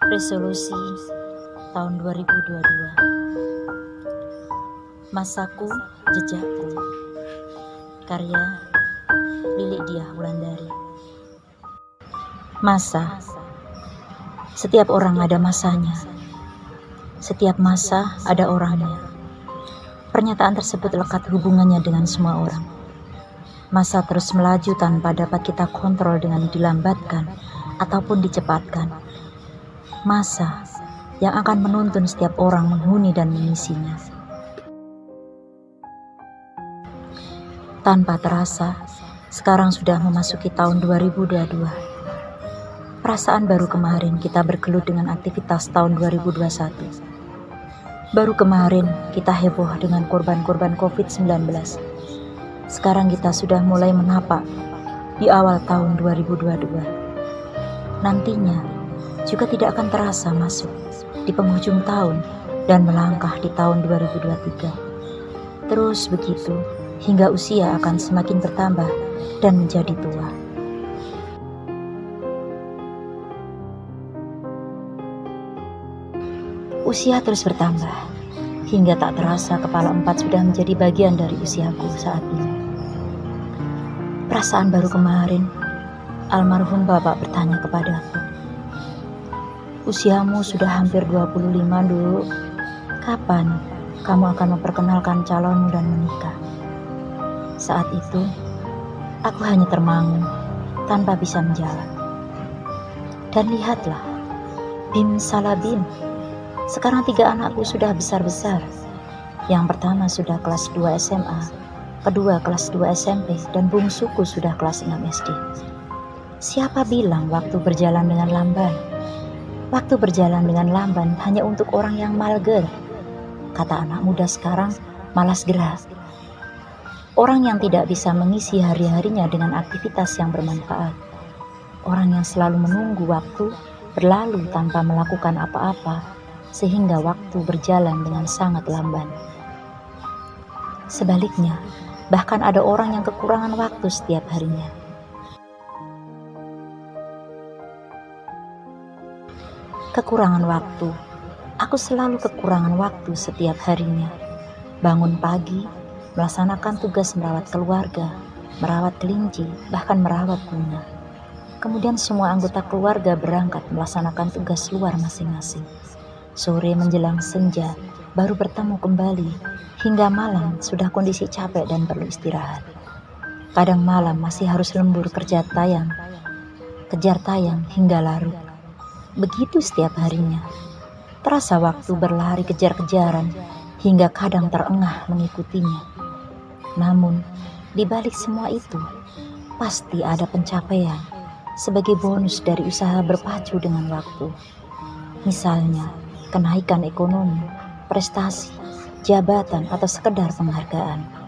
Resolusi tahun 2022. Masaku, Jejakku. Karya Lilik Diah Wulandari. Masa. Setiap orang ada masanya. Setiap masa ada orangnya. Pernyataan tersebut lekat hubungannya dengan semua orang. Masa terus melaju tanpa dapat kita kontrol dengan dilambatkan ataupun dicepatkan. Masa yang akan menuntun setiap orang menghuni dan mengisinya. Tanpa terasa, sekarang sudah memasuki tahun 2022. Perasaan baru kemarin kita bergelut dengan aktivitas tahun 2021. Baru kemarin kita heboh dengan korban-korban COVID-19. Sekarang kita sudah mulai menapak di awal tahun 2022. Nantinya juga tidak akan terasa masuk di penghujung tahun dan melangkah di tahun 2023. Terus begitu hingga usia akan semakin bertambah dan menjadi tua. Usia terus bertambah hingga tak terasa kepala 4 sudah menjadi bagian dari usiaku saat ini. Perasaan baru kemarin, almarhum bapak bertanya kepadaku, "Usiamu sudah hampir 25, Duk. Kapan kamu akan memperkenalkan calonmu dan menikah?" Saat itu, aku hanya termangu tanpa bisa menjawab. Dan lihatlah, bim salah bim. Sekarang 3 anakku sudah besar-besar. Yang pertama sudah kelas 2 SMA, kedua kelas 2 SMP, dan bungsuku sudah kelas 6 SD. Siapa bilang waktu berjalan dengan lamban? Waktu berjalan dengan lamban hanya untuk orang yang mager. Kata anak muda sekarang, malas gerak. Orang yang tidak bisa mengisi hari-harinya dengan aktivitas yang bermanfaat. Orang yang selalu menunggu waktu berlalu tanpa melakukan apa-apa, sehingga waktu berjalan dengan sangat lamban. Sebaliknya, bahkan ada orang yang kekurangan waktu setiap harinya. Kekurangan waktu. Aku selalu kekurangan waktu setiap harinya. Bangun pagi, melaksanakan tugas merawat keluarga, merawat kelinci, bahkan merawat bunga. Kemudian semua anggota keluarga berangkat melaksanakan tugas luar masing-masing. Sore menjelang senja, baru bertemu kembali. Hingga malam sudah kondisi capek dan perlu istirahat. Kadang malam masih harus lembur kejar tayang hingga larut. Begitu setiap harinya. Terasa waktu berlari kejar-kejaran hingga kadang terengah mengikutinya. Namun, di balik semua itu, pasti ada pencapaian sebagai bonus dari usaha berpacu dengan waktu. Misalnya, kenaikan ekonomi, prestasi, jabatan, atau sekedar penghargaan.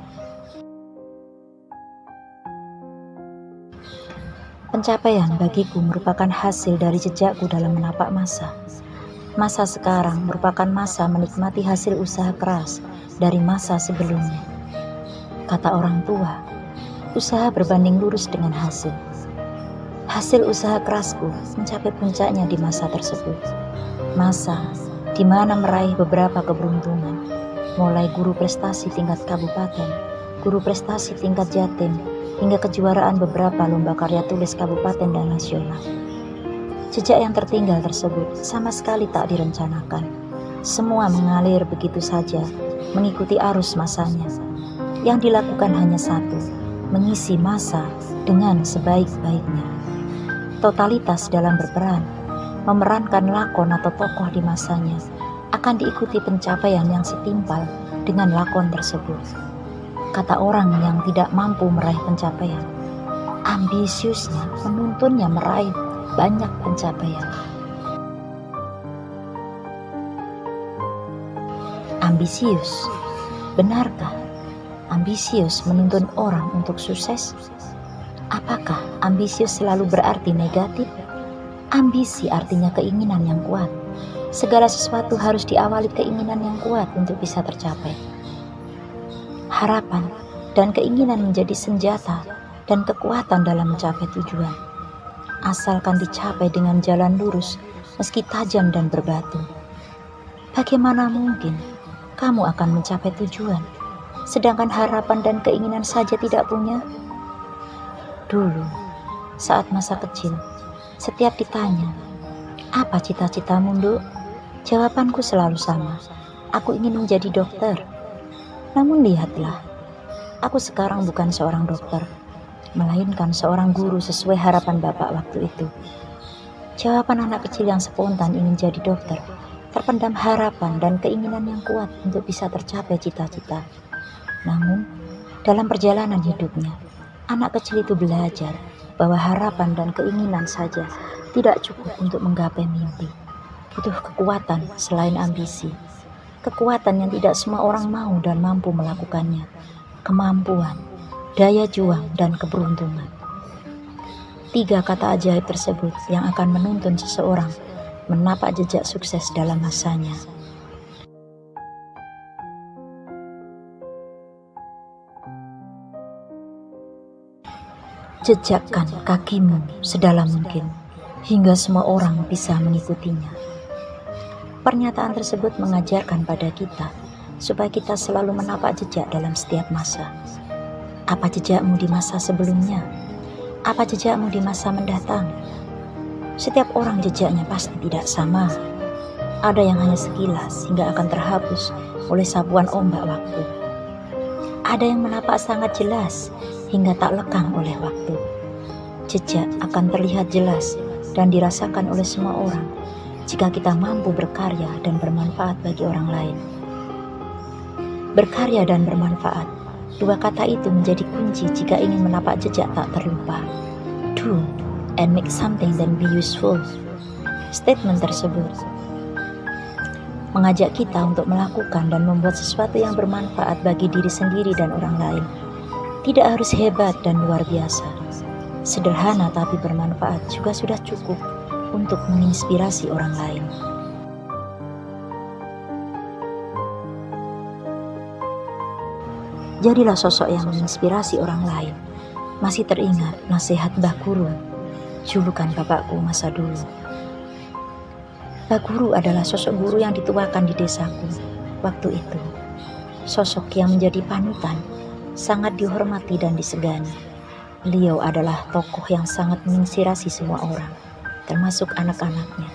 Pencapaian bagiku merupakan hasil dari jejakku dalam menapak masa. Masa sekarang merupakan masa menikmati hasil usaha keras dari masa sebelumnya. Kata orang tua, usaha berbanding lurus dengan hasil. Hasil usaha kerasku mencapai puncaknya di masa tersebut. Masa di mana meraih beberapa keberuntungan, mulai guru prestasi tingkat kabupaten, guru prestasi tingkat Jatim, hingga kejuaraan beberapa lomba karya tulis kabupaten dan nasional. Jejak yang tertinggal tersebut sama sekali tak direncanakan. Semua mengalir begitu saja, mengikuti arus masanya. Yang dilakukan hanya satu, mengisi masa dengan sebaik-baiknya. Totalitas dalam berperan, memerankan lakon atau tokoh di masanya, akan diikuti pencapaian yang setimpal dengan lakon tersebut. Kata orang yang tidak mampu meraih pencapaian, ambisiusnya menuntunnya meraih banyak pencapaian. Ambisius, benarkah ambisius menuntun orang untuk sukses? Apakah ambisius selalu berarti negatif? Ambisi artinya keinginan yang kuat. Segala sesuatu harus diawali keinginan yang kuat untuk bisa tercapai. Harapan dan keinginan menjadi senjata dan kekuatan dalam mencapai tujuan. Asalkan dicapai dengan jalan lurus meski tajam dan berbatu. Bagaimana mungkin kamu akan mencapai tujuan, sedangkan harapan dan keinginan saja tidak punya? Dulu, saat masa kecil, setiap ditanya, "Apa cita-citamu, Nduk?" Jawabanku selalu sama, "Aku ingin menjadi dokter." Namun lihatlah, aku sekarang bukan seorang dokter, melainkan seorang guru sesuai harapan bapak waktu itu. Jawaban anak kecil yang spontan ingin jadi dokter, terpendam harapan dan keinginan yang kuat untuk bisa tercapai cita-cita. Namun, dalam perjalanan hidupnya, anak kecil itu belajar bahwa harapan dan keinginan saja tidak cukup untuk menggapai mimpi. Butuh kekuatan selain ambisi. Kekuatan yang tidak semua orang mau dan mampu melakukannya. Kemampuan, daya juang, dan keberuntungan. 3 kata ajaib tersebut yang akan menuntun seseorang menapak jejak sukses dalam masanya. Jejakkan kakimu sedalam mungkin, hingga semua orang bisa mengikutinya. Pernyataan tersebut mengajarkan pada kita supaya kita selalu menapak jejak dalam setiap masa. Apa jejakmu di masa sebelumnya? Apa jejakmu di masa mendatang? Setiap orang jejaknya pasti tidak sama. Ada yang hanya sekilas hingga akan terhapus oleh sapuan ombak waktu. Ada yang menapak sangat jelas hingga tak lekang oleh waktu. Jejak akan terlihat jelas dan dirasakan oleh semua orang jika kita mampu berkarya dan bermanfaat bagi orang lain. Berkarya dan bermanfaat, 2 kata itu menjadi kunci jika ingin menapak jejak tak terlupa. Do and make something then be useful. Statement tersebut mengajak kita untuk melakukan dan membuat sesuatu yang bermanfaat bagi diri sendiri dan orang lain. Tidak harus hebat dan luar biasa. Sederhana tapi bermanfaat juga sudah cukup untuk menginspirasi orang lain. Jadilah sosok yang menginspirasi orang lain. Masih teringat nasihat Mbah Guru, julukan bapakku masa dulu. Mbah Guru adalah sosok guru yang dituakan di desaku waktu itu. Sosok yang menjadi panutan, sangat dihormati dan disegani. Beliau adalah tokoh yang sangat menginspirasi semua orang, termasuk anak-anaknya.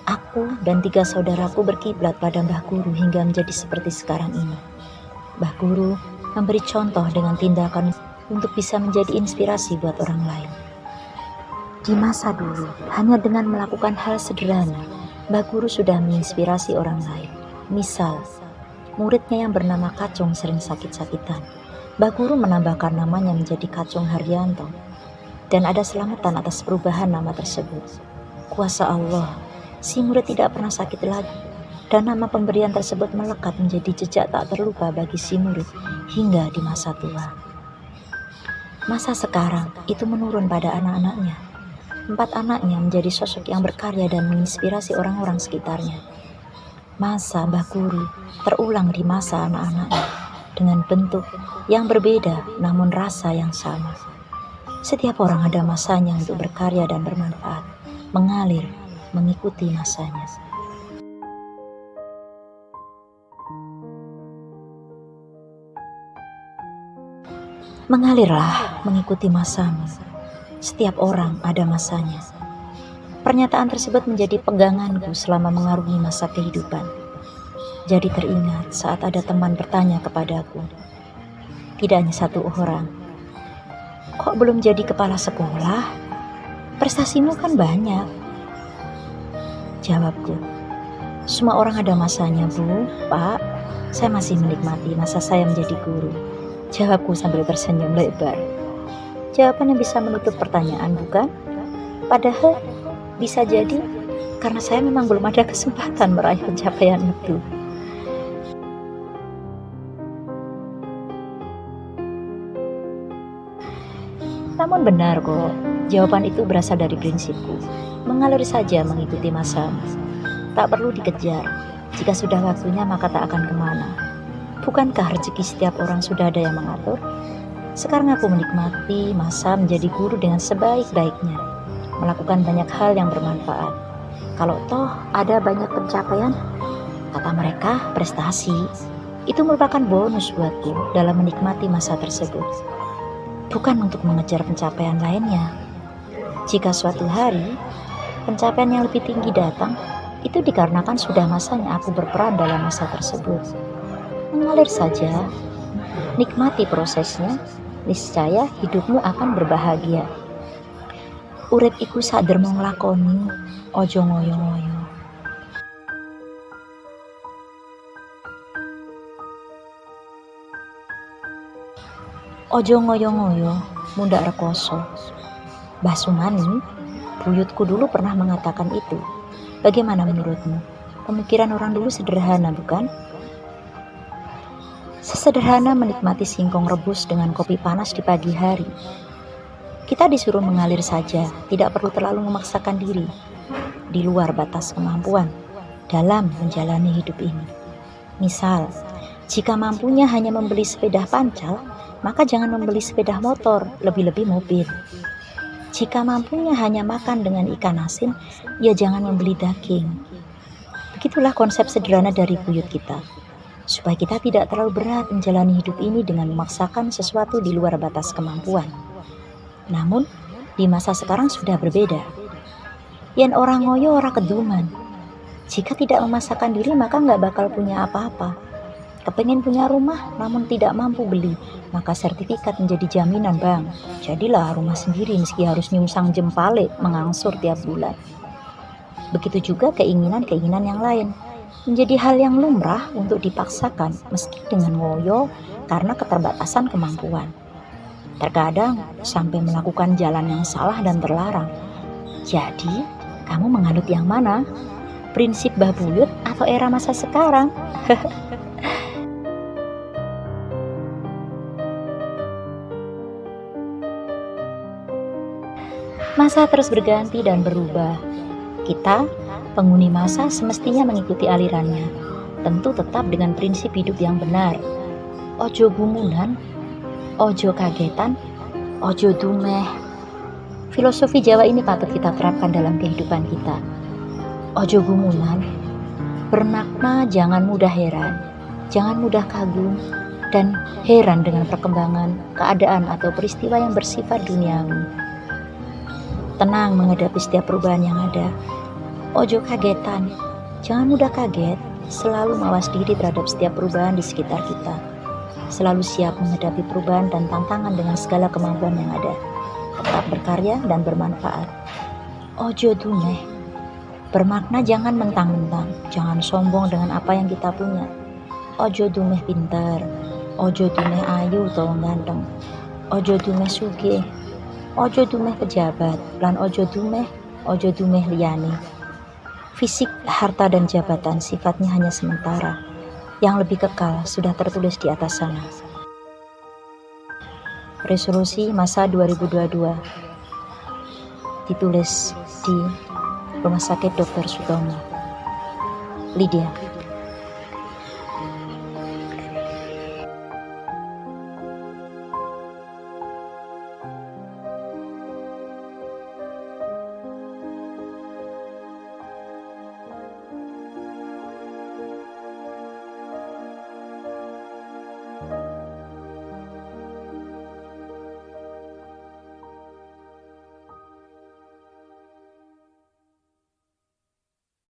Aku dan 3 saudaraku berkiblat pada Mbah Guru hingga menjadi seperti sekarang ini. Mbah Guru memberi contoh dengan tindakan untuk bisa menjadi inspirasi buat orang lain. Di masa dulu, hanya dengan melakukan hal sederhana, Mbah Guru sudah menginspirasi orang lain. Misal, muridnya yang bernama Kacung sering sakit-sakitan. Mbah Guru menambahkan namanya menjadi Kacung Haryanto, dan ada selamatan atas perubahan nama tersebut. Kuasa Allah, si murid tidak pernah sakit lagi, dan nama pemberian tersebut melekat menjadi jejak tak terlupa bagi si murid hingga di masa tua. Masa sekarang itu menurun pada anak-anaknya. 4 anaknya menjadi sosok yang berkarya dan menginspirasi orang-orang sekitarnya. Masa Mbah Guru terulang di masa anak-anaknya dengan bentuk yang berbeda namun rasa yang sama. Setiap orang ada masanya untuk berkarya dan bermanfaat, mengalir mengikuti masanya. Mengalirlah mengikuti masamu. Setiap orang ada masanya. Pernyataan tersebut menjadi peganganku selama mengarungi masa kehidupan. Jadi teringat saat ada teman bertanya kepadaku, tidak hanya 1 orang, "Kok belum jadi kepala sekolah? Prestasimu kan banyak." Jawabku, "Semua orang ada masanya, Bu, Pak. Saya masih menikmati masa saya menjadi guru." Jawabku sambil tersenyum lebar. Jawaban yang bisa menutup pertanyaan, bukan? Padahal bisa jadi karena saya memang belum ada kesempatan meraih pencapaian itu. Namun benar kok, jawaban itu berasal dari prinsipku. Mengalir saja mengikuti masa. Tak perlu dikejar. Jika sudah waktunya maka tak akan kemana. Bukankah rezeki setiap orang sudah ada yang mengatur? Sekarang aku menikmati masa menjadi guru dengan sebaik-baiknya. Melakukan banyak hal yang bermanfaat. Kalau toh ada banyak pencapaian, kata mereka prestasi, itu merupakan bonus buatku dalam menikmati masa tersebut. Bukan untuk mengejar pencapaian lainnya. Jika suatu hari pencapaian yang lebih tinggi datang, itu dikarenakan sudah masanya aku berperan dalam masa tersebut. Mengalir saja, nikmati prosesnya, niscaya hidupmu akan berbahagia. Urip iku sak dermo nglakoni, ojo ngoyo-ngoyo. Ojo ngoyo-ngoyo, mundak rekoso. Mbah Sumani, buyutku dulu pernah mengatakan itu. Bagaimana menurutmu? Pemikiran orang dulu sederhana, bukan? Sesederhana menikmati singkong rebus dengan kopi panas di pagi hari. Kita disuruh mengalir saja, tidak perlu terlalu memaksakan diri di luar batas kemampuan dalam menjalani hidup ini. Misal, jika mampunya hanya membeli sepeda pancal, maka jangan membeli sepeda motor, lebih-lebih mobil. Jika mampunya hanya makan dengan ikan asin, ya jangan membeli daging. Begitulah konsep sederhana dari buyut kita, supaya kita tidak terlalu berat menjalani hidup ini dengan memaksakan sesuatu di luar batas kemampuan. Namun, di masa sekarang sudah berbeda. Yen orang ngoyo ora keduman. Jika tidak memaksakan diri, maka nggak bakal punya apa-apa. Kepengen punya rumah, namun tidak mampu beli, maka sertifikat menjadi jaminan, Bang. Jadilah rumah sendiri meski harus nyungsang jempale mengangsur tiap bulan. Begitu juga keinginan-keinginan yang lain. Menjadi hal yang lumrah untuk dipaksakan meski dengan ngoyo karena keterbatasan kemampuan. Terkadang sampai melakukan jalan yang salah dan terlarang. Jadi, kamu menganut yang mana? Prinsip Mbah Buyut atau era masa sekarang? Masa terus berganti dan berubah. Kita, penghuni masa, semestinya mengikuti alirannya. Tentu tetap dengan prinsip hidup yang benar. Ojo gumunan, ojo kagetan, ojo dumeh. Filosofi Jawa ini patut kita terapkan dalam kehidupan kita. Ojo gumunan bermakna jangan mudah heran, jangan mudah kagum, dan heran dengan perkembangan, keadaan atau peristiwa yang bersifat duniawi. Tenang menghadapi setiap perubahan yang ada. Ojo kagetan, jangan mudah kaget, selalu mawas diri terhadap setiap perubahan di sekitar kita. Selalu siap menghadapi perubahan dan tantangan dengan segala kemampuan yang ada. Tetap berkarya dan bermanfaat. Ojo dumeh bermakna jangan mentang-mentang, jangan sombong dengan apa yang kita punya. Ojo dumeh pintar, ojo dumeh ayu atau ganteng, ojo dumeh sugih, ojo dumeh pejabat, lan ojo dumeh liyane. Fisik, harta dan jabatan sifatnya hanya sementara. Yang lebih kekal sudah tertulis di atas sana. Resolusi masa 2022 ditulis di Rumah Sakit Dr. Sutomo. Lydia.